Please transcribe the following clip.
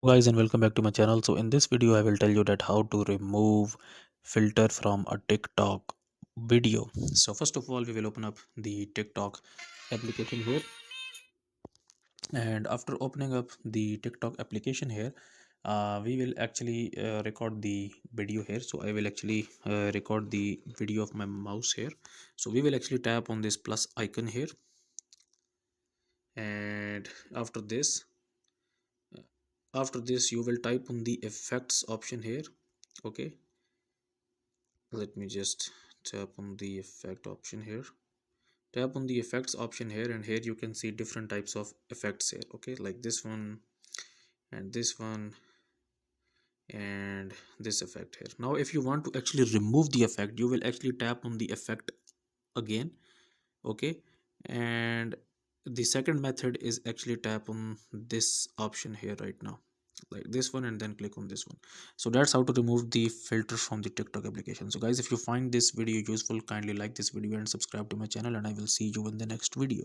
Guys, and welcome back to my channel. So in this video I will tell you that how to remove filter from a TikTok video. So first of all, we will open up the TikTok application here, and after opening up the TikTok application here, we will actually record the video here. So I will actually record the video of my mouse here. So we will actually tap on this plus icon here, and after this you will type on the effects option here. Okay, let me just tap on the effect option here. Tap on the effects option here, and here you can see different types of effects here. Okay, like this one and this one and this effect here. Now if you want to actually remove the effect, you will actually tap on the effect again. Okay, and the second method is actually tap on this option here right now, like this one, and then click on this one. So that's how to remove the filters from the TikTok application. So guys, if you find this video useful, kindly like this video and subscribe to my channel, and I will see you in the next video.